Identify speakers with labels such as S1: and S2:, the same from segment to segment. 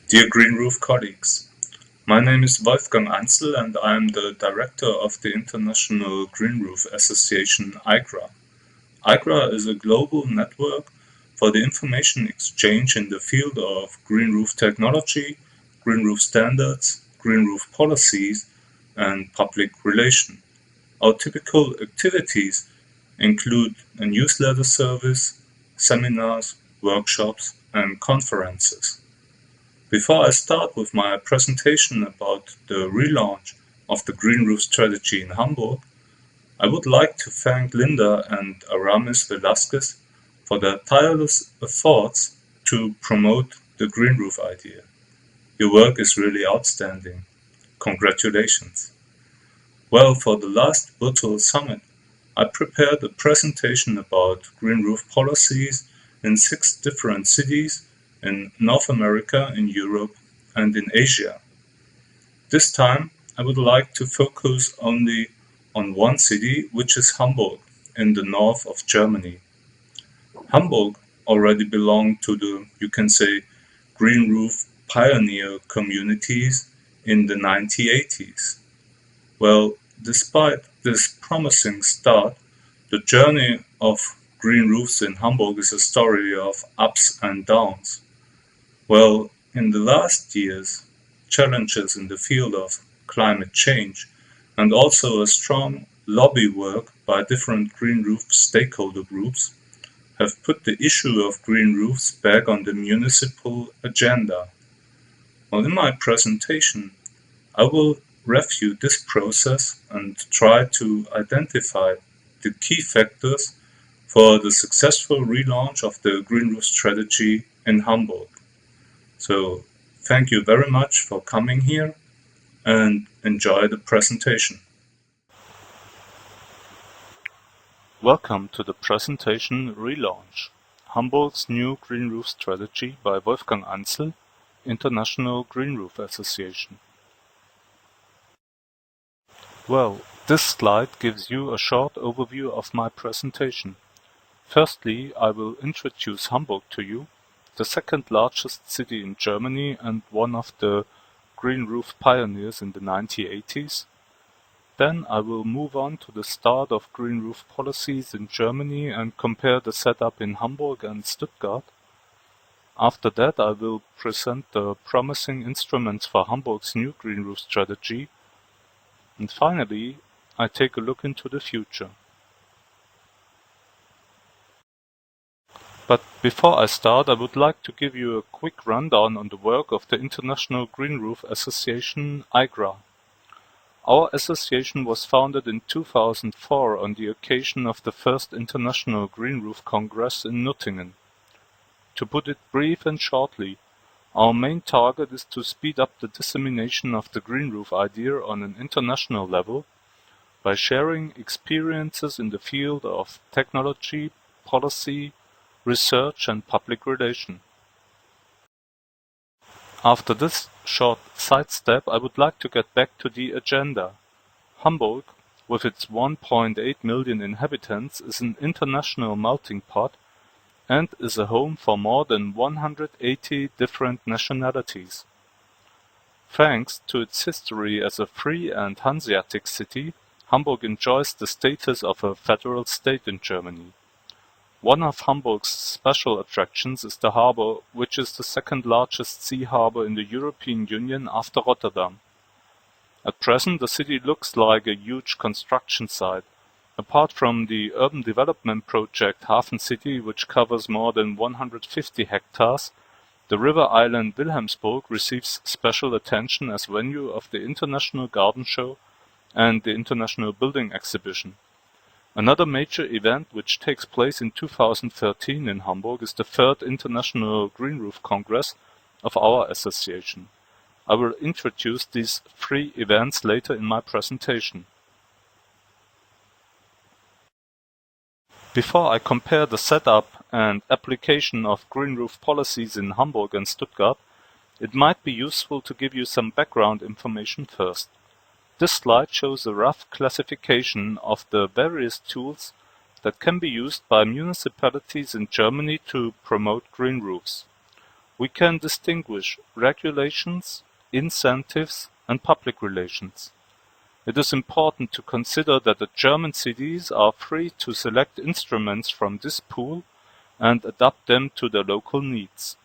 S1: Dear Green Roof colleagues, my name is Wolfgang Ansel and I am the director of the International Green Roof Association IGRA. IGRA is a global network for the information exchange in the field of green roof technology, green roof standards, green roof policies, and public relation. Our typical activities include a newsletter service, seminars, workshops, and conferences. Before I start with my presentation about the relaunch of the Green Roof strategy in Hamburg, I would like to thank Linda and Aramis Velasquez for their tireless efforts to promote the Green Roof idea. Your work is really outstanding. Congratulations. Well, for the last virtual summit, I prepared a presentation about green roof policies in 6 different cities in North America, in Europe, and in Asia. This time, I would like to focus only on one city, which is Hamburg, in the north of Germany. Hamburg already belonged to the, you can say, green roof pioneer communities in the 1980s. Well, despite this promising start, the journey of green roofs in Hamburg is a story of ups and downs. Well, in the last years, challenges in the field of climate change and also a strong lobby work by different green roof stakeholder groups have put the issue of green roofs back on the municipal agenda. Well, in my presentation, I will review this process and try to identify the key factors for the successful relaunch of the Green Roof strategy in Hamburg. So, thank you very much for coming here and enjoy the presentation.
S2: Welcome to the presentation Relaunch, Hamburg's new Green Roof strategy by Wolfgang Ansel, International Green Roof Association. Well, this slide gives you a short overview of my presentation. Firstly, I will introduce Hamburg to you, the second largest city in Germany and one of the green roof pioneers in the 1980s. Then I will move on to the start of green roof policies in Germany and compare the setup in Hamburg and Stuttgart. After that, I will present the promising instruments for Hamburg's new green roof strategy. And finally, I take a look into the future. But before I start, I would like to give you a quick rundown on the work of the International Green Roof Association IGRA. Our association was founded in 2004 on the occasion of the first International Green Roof Congress in Nürtingen. To put it brief and shortly, our main target is to speed up the dissemination of the green roof idea on an international level by sharing experiences in the field of technology, policy, research and public relation. After this short sidestep, I would like to get back to the agenda. Hamburg, with its 1.8 million inhabitants, is an international melting pot and is a home for more than 180 different nationalities. Thanks to its history as a free and Hanseatic city, Hamburg enjoys the status of a federal state in Germany. One of Hamburg's special attractions is the harbor, which is the second largest sea harbor in the European Union after Rotterdam. At present, the city looks like a huge construction site. Apart from the urban development project Hafencity, which covers more than 150 hectares, the river island Wilhelmsburg receives special attention as venue of the International Garden Show and the International Building Exhibition. Another major event which takes place in 2013 in Hamburg is the 3rd International Green Roof Congress of our association. I will introduce these 3 events later in my presentation. Before I compare the setup and application of green roof policies in Hamburg and Stuttgart, it might be useful to give you some background information first. This slide shows a rough classification of the various tools that can be used by municipalities in Germany to promote green roofs. We can distinguish regulations, incentives, and public relations. It is important to consider that the German cities are free to select instruments from this pool and adapt them to their local needs.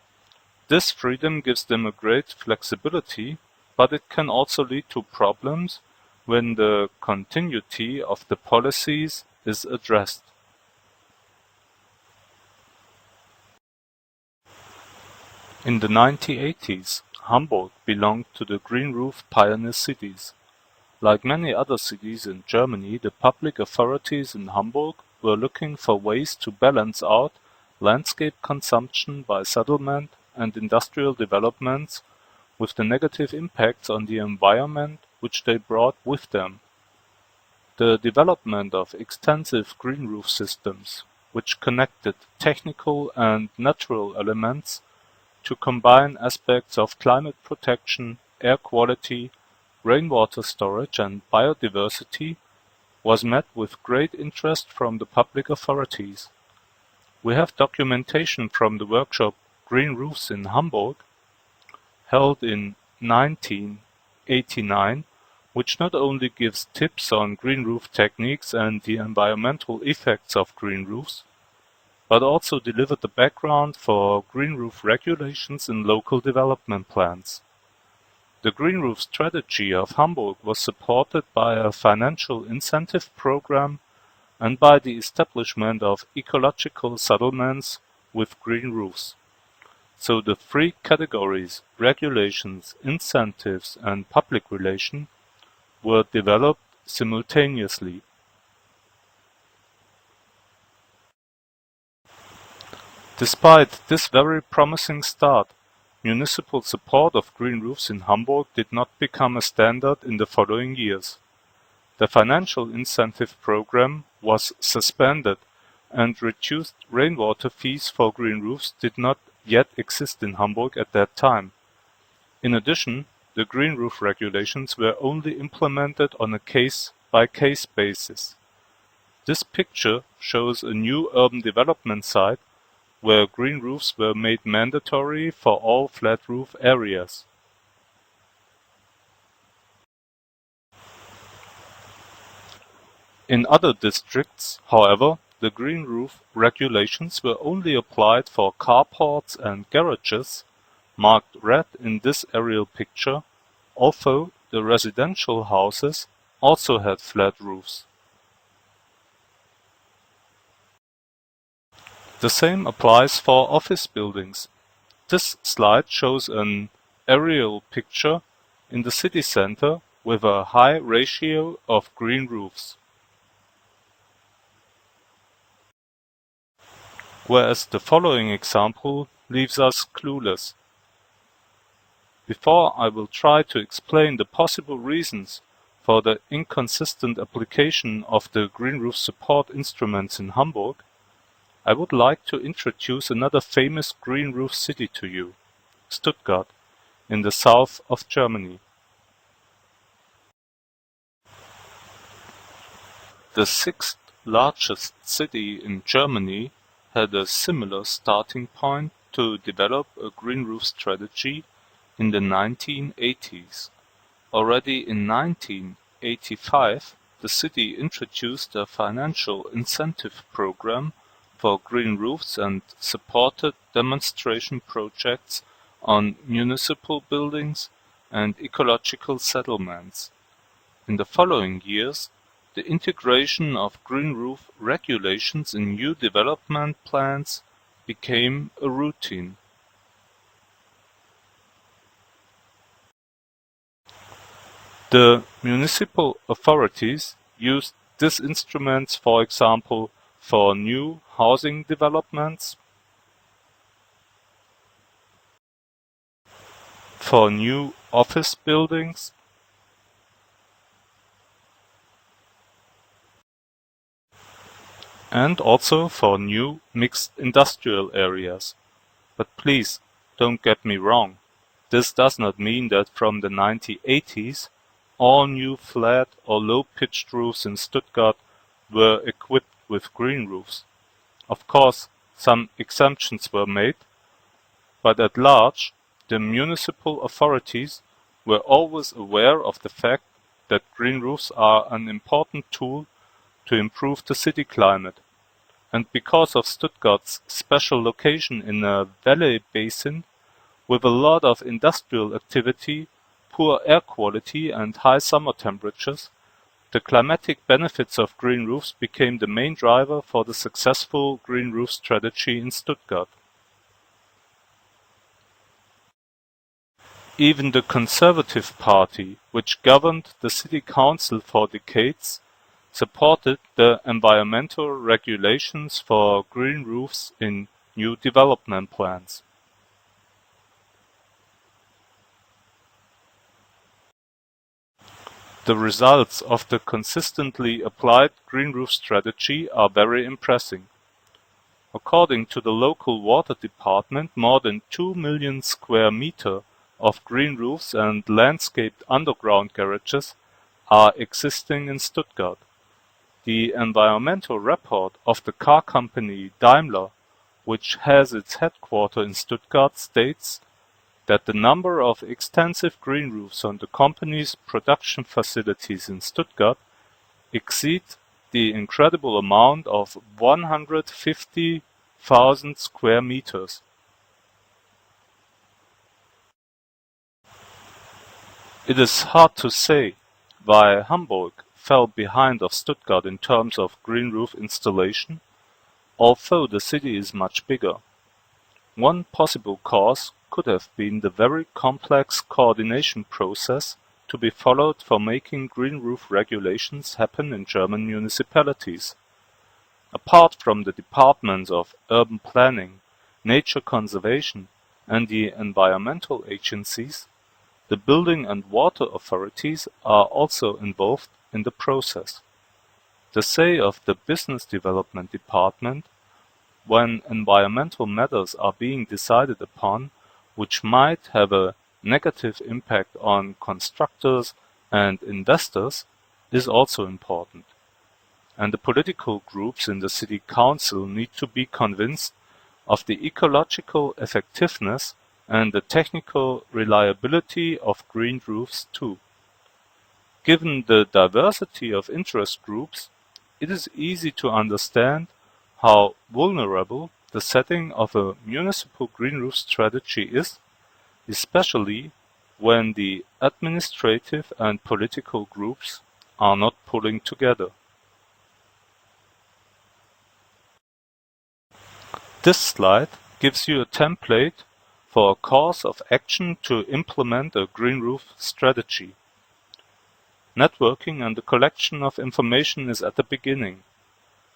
S2: This freedom gives them a great flexibility, but it can also lead to problems when the continuity of the policies is addressed. In the 1980s, Hamburg belonged to the green roof pioneer cities. Like many other cities in Germany, the public authorities in Hamburg were looking for ways to balance out landscape consumption by settlement and industrial developments with the negative impacts on the environment which they brought with them. The development of extensive green roof systems, which connected technical and natural elements to combine aspects of climate protection, air quality, rainwater storage and biodiversity, was met with great interest from the public authorities. We have documentation from the workshop Green Roofs in Hamburg, held in 1989, which not only gives tips on green roof techniques and the environmental effects of green roofs, but also delivered the background for green roof regulations in local development plans. The green roof strategy of Hamburg was supported by a financial incentive program and by the establishment of ecological settlements with green roofs. So the three categories, regulations, incentives and public relation, were developed simultaneously. Despite this very promising start, municipal support of green roofs in Hamburg did not become a standard in the following years. The financial incentive program was suspended and reduced rainwater fees for green roofs did not yet exist in Hamburg at that time. In addition, the green roof regulations were only implemented on a case-by-case basis. This picture shows a new urban development site where green roofs were made mandatory for all flat roof areas. In other districts, however, the green roof regulations were only applied for carports and garages, marked red in this aerial picture, although the residential houses also had flat roofs. The same applies for office buildings. This slide shows an aerial picture in the city center with a high ratio of green roofs. Whereas the following example leaves us clueless. Before I will try to explain the possible reasons for the inconsistent application of the green roof support instruments in Hamburg, I would like to introduce another famous green roof city to you, Stuttgart, in the south of Germany. The sixth largest city in Germany had a similar starting point to develop a green roof strategy in the 1980s. Already in 1985, the city introduced a financial incentive program for green roofs and supported demonstration projects on municipal buildings and ecological settlements. In the following years, the integration of green roof regulations in new development plans became a routine. The municipal authorities used these instruments, for example, for new housing developments, for new office buildings, and also for new mixed industrial areas. But please, don't get me wrong. This does not mean that from the 1980s all new flat or low-pitched roofs in Stuttgart were equipped with green roofs. Of course, some exemptions were made, but at large, the municipal authorities were always aware of the fact that green roofs are an important tool to improve the city climate. And because of Stuttgart's special location in a valley basin with a lot of industrial activity, poor air quality and high summer temperatures, the climatic benefits of green roofs became the main driver for the successful green roof strategy in Stuttgart. Even the Conservative Party, which governed the city council for decades, supported the environmental regulations for green roofs in new development plans. The results of the consistently applied green roof strategy are very impressive. According to the local water department, more than 2 million square meters of green roofs and landscaped underground garages are existing in Stuttgart. The environmental report of the car company Daimler, which has its headquarters in Stuttgart, states that the number of extensive green roofs on the company's production facilities in Stuttgart exceeds the incredible amount of 150,000 square meters. It is hard to say why Hamburg fell behind of Stuttgart in terms of green roof installation, although the city is much bigger. One possible cause could have been the very complex coordination process to be followed for making green roof regulations happen in German municipalities. Apart from the departments of urban planning, nature conservation, and the environmental agencies, the building and water authorities are also involved in the process. The say of the business development department when environmental matters are being decided upon, which might have a negative impact on constructors and investors, is also important. And the political groups in the city council need to be convinced of the ecological effectiveness and the technical reliability of green roofs too. Given the diversity of interest groups, it is easy to understand how vulnerable the setting of a municipal green roof strategy is, especially when the administrative and political groups are not pulling together. This slide gives you a template for a course of action to implement a green roof strategy. Networking and the collection of information is at the beginning.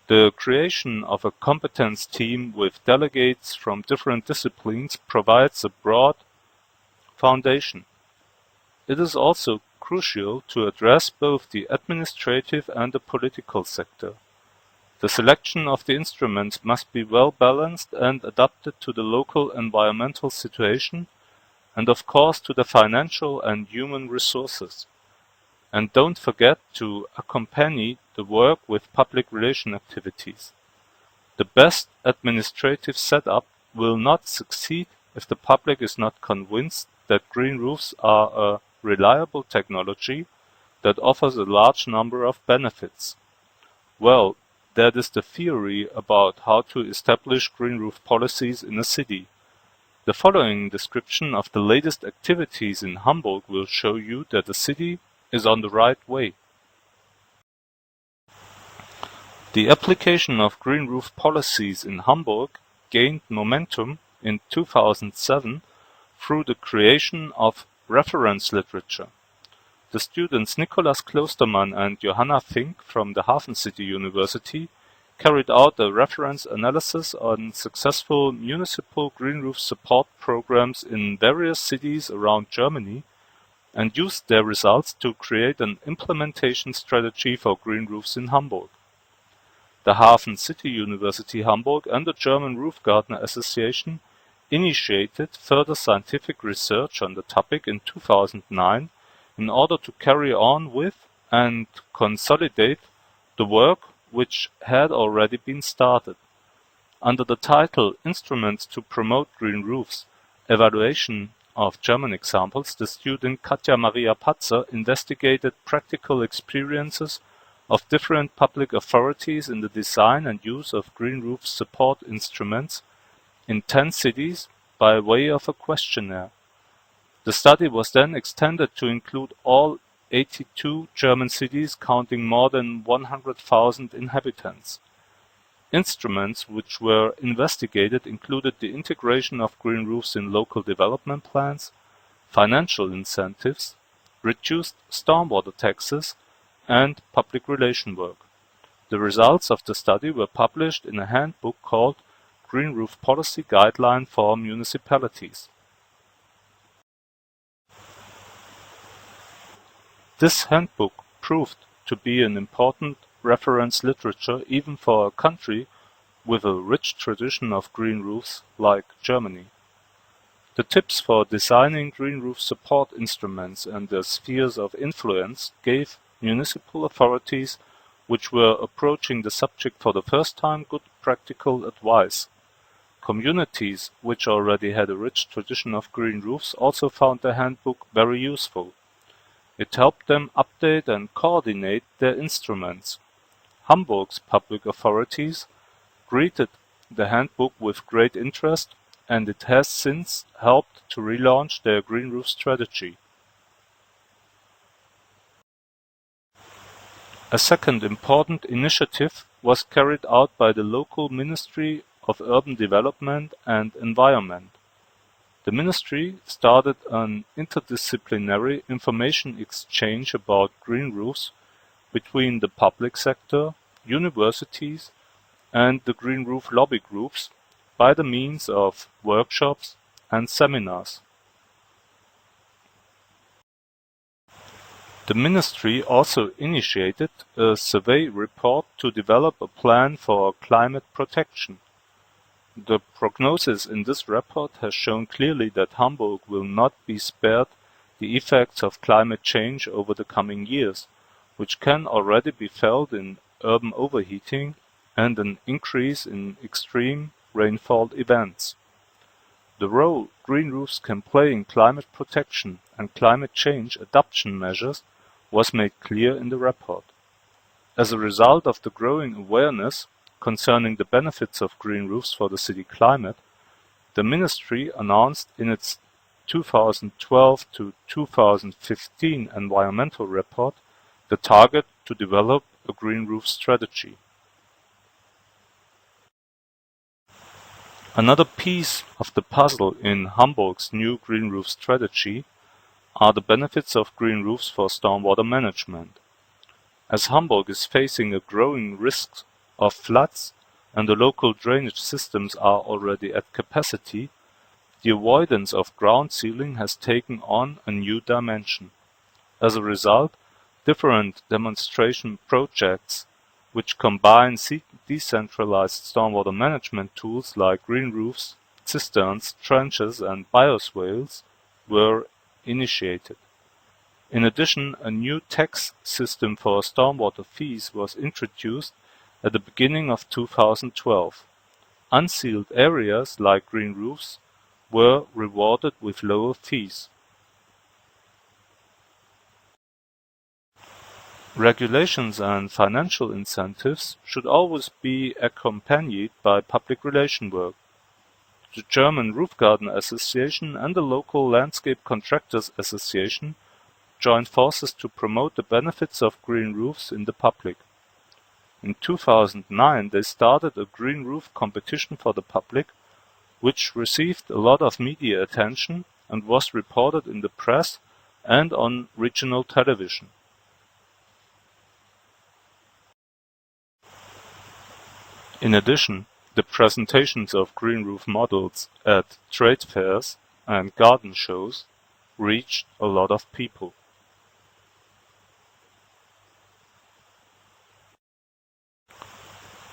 S2: The creation of a competence team with delegates from different disciplines provides a broad foundation. It is also crucial to address both the administrative and the political sector. The selection of the instruments must be well balanced and adapted to the local environmental situation and of course to the financial and human resources. And don't forget to accompany the work with public relation activities. The best administrative setup will not succeed if the public is not convinced that green roofs are a reliable technology that offers a large number of benefits. Well, that is the theory about how to establish green roof policies in a city. The following description of the latest activities in Hamburg will show you that the city is on the right way. The application of green roof policies in Hamburg gained momentum in 2007 through the creation of reference literature. The students Nicolas Klostermann and Johanna Fink from the Hafencity University carried out a reference analysis on successful municipal green roof support programs in various cities around Germany and used their results to create an implementation strategy for green roofs in Hamburg. The Hafencity University Hamburg and the German Roof Gardener Association initiated further scientific research on the topic in 2009 in order to carry on with and consolidate the work which had already been started. Under the title Instruments to Promote Green Roofs, Evaluation of German Examples, the student Katja Maria Patzer investigated practical experiences of different public authorities in the design and use of green roof support instruments in 10 cities by way of a questionnaire. The study was then extended to include all 82 German cities counting more than 100,000 inhabitants. Instruments which were investigated included the integration of green roofs in local development plans, financial incentives, reduced stormwater taxes, and public relation work. The results of the study were published in a handbook called Green Roof Policy Guideline for Municipalities. This handbook proved to be an important reference literature even for a country with a rich tradition of green roofs like Germany. The tips for designing green roof support instruments and their spheres of influence gave municipal authorities which were approaching the subject for the first time good practical advice. Communities which already had a rich tradition of green roofs also found the handbook very useful. It helped them update and coordinate their instruments. Hamburg's public authorities greeted the handbook with great interest, and it has since helped to relaunch their green roof strategy. A second important initiative was carried out by the local Ministry of Urban Development and Environment. The ministry started an interdisciplinary information exchange about green roofs between the public sector, universities, and the green roof lobby groups by the means of workshops and seminars. The ministry also initiated a survey report to develop a plan for climate protection. The prognosis in this report has shown clearly that Hamburg will not be spared the effects of climate change over the coming years, which can already be felt in urban overheating and an increase in extreme rainfall events. The role green roofs can play in climate protection and climate change adaptation measures was made clear in the report. As a result of the growing awareness concerning the benefits of green roofs for the city climate, the ministry announced in its 2012 to 2015 environmental report the target to develop a green roof strategy. Another piece of the puzzle in Hamburg's new green roof strategy are the benefits of green roofs for stormwater management. As Hamburg is facing a growing risk of floods and the local drainage systems are already at capacity, the avoidance of ground sealing has taken on a new dimension. As a result, different demonstration projects which combine decentralized stormwater management tools like green roofs, cisterns, trenches and bioswales were initiated. In addition, a new tax system for stormwater fees was introduced at the beginning of 2012. Unsealed areas like green roofs were rewarded with lower fees. Regulations and financial incentives should always be accompanied by public relation work. The German Roof Garden Association and the local Landscape Contractors Association joined forces to promote the benefits of green roofs in the public. In 2009 they started a green roof competition for the public, which received a lot of media attention and was reported in the press and on regional television. In addition, the presentations of green roof models at trade fairs and garden shows reached a lot of people.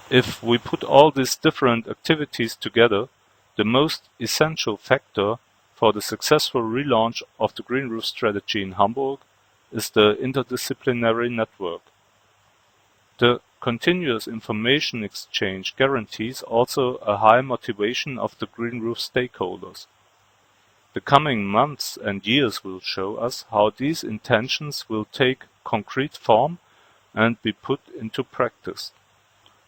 S2: If we put all these different activities together, the most essential factor for the successful relaunch of the green roof strategy in Hamburg is the interdisciplinary network. The continuous information exchange guarantees also a high motivation of the green roof stakeholders. The coming months and years will show us how these intentions will take concrete form and be put into practice.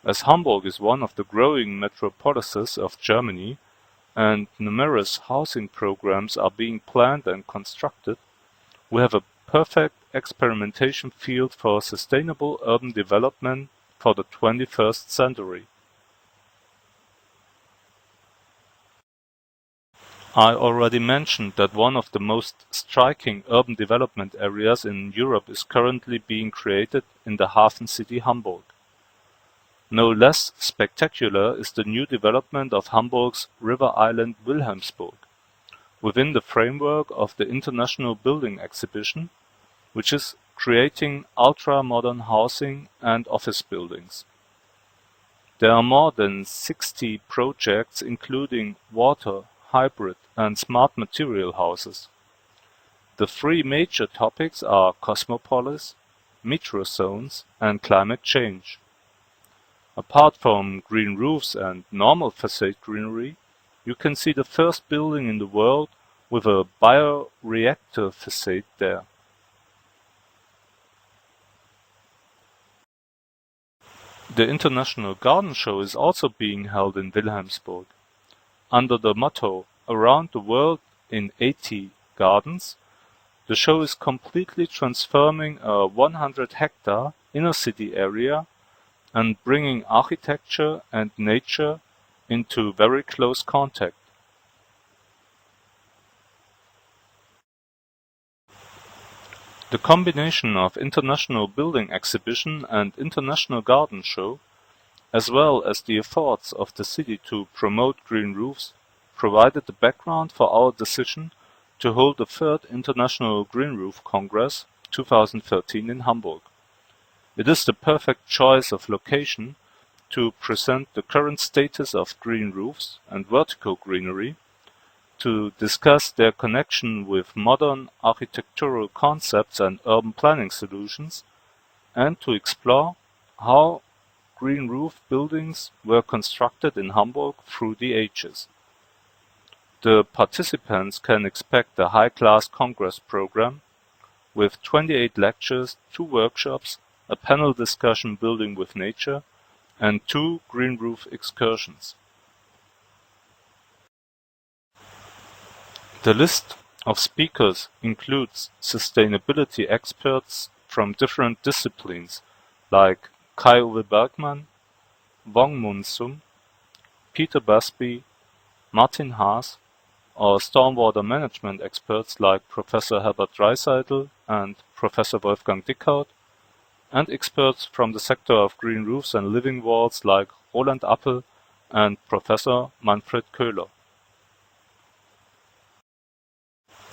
S2: As Hamburg is one of the growing metropolises of Germany, and numerous housing programs are being planned and constructed, we have a perfect experimentation field for sustainable urban development for the 21st century. I already mentioned that one of the most striking urban development areas in Europe is currently being created in the Hafencity Hamburg. No less spectacular is the new development of Hamburg's river island Wilhelmsburg, within the framework of the International Building Exhibition, which is creating ultra-modern housing and office buildings. There are more than 60 projects including water, hybrid and smart material houses. The three major topics are cosmopolis, metro zones and climate change. Apart from green roofs and normal facade greenery, you can see the first building in the world with a bioreactor facade there. The International Garden Show is also being held in Wilhelmsburg. Under the motto "Around the World in 80 Gardens", the show is completely transforming a 100-hectare inner-city area and bringing architecture and nature into very close contact. The combination of International Building Exhibition and International Garden Show, as well as the efforts of the city to promote green roofs, provided the background for our decision to hold the 3rd International Green Roof Congress 2013 in Hamburg. It is the perfect choice of location to present the current status of green roofs and vertical greenery, to discuss their connection with modern architectural concepts and urban planning solutions, and to explore how green roof buildings were constructed in Hamburg through the ages. The participants can expect a high-class congress program with 28 lectures, 2 workshops, a panel discussion building with nature, and 2 green roof excursions. The list of speakers includes sustainability experts from different disciplines like Kai-Uwe Bergmann, Wong Mun Sum, Peter Busby, Martin Haas, or stormwater management experts like Professor Herbert Dreiseitl and Professor Wolfgang Dickhaut, and experts from the sector of green roofs and living walls like Roland Appel and Professor Manfred Köhler.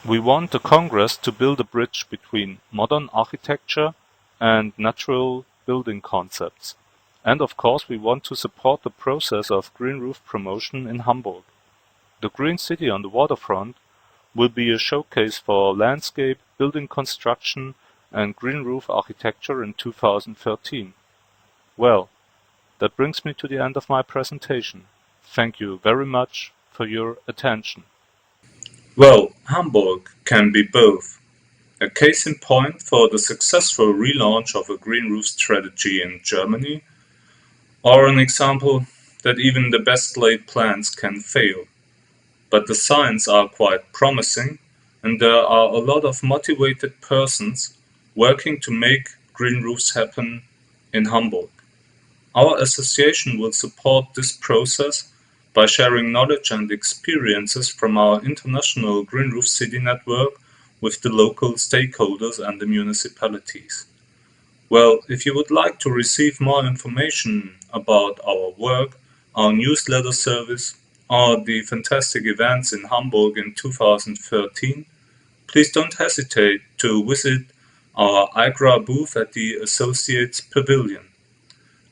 S2: We want the Congress to build a bridge between modern architecture and natural building concepts. And of course we want to support the process of green roof promotion in Hamburg. The Green City on the waterfront will be a showcase for landscape, building construction and green roof architecture in 2013. Well, that brings me to the end of my presentation. Thank you very much for your attention.
S1: Well, Hamburg can be both. A case in point for the successful relaunch of a green roof strategy in Germany, or an example that even the best laid plans can fail. But the signs are quite promising, and there are a lot of motivated persons working to make green roofs happen in Hamburg. Our association will support this process by sharing knowledge and experiences from our international Green Roof City network with the local stakeholders and the municipalities. Well, if you would like to receive more information about our work, our newsletter service, or the fantastic events in Hamburg in 2013, please don't hesitate to visit our IGRA booth at the Associates Pavilion.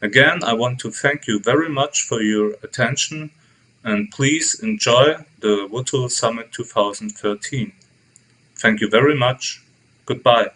S1: Again, I want to thank you very much for your attention, and please enjoy the Virtual Summit 2013. Thank you very much. Goodbye.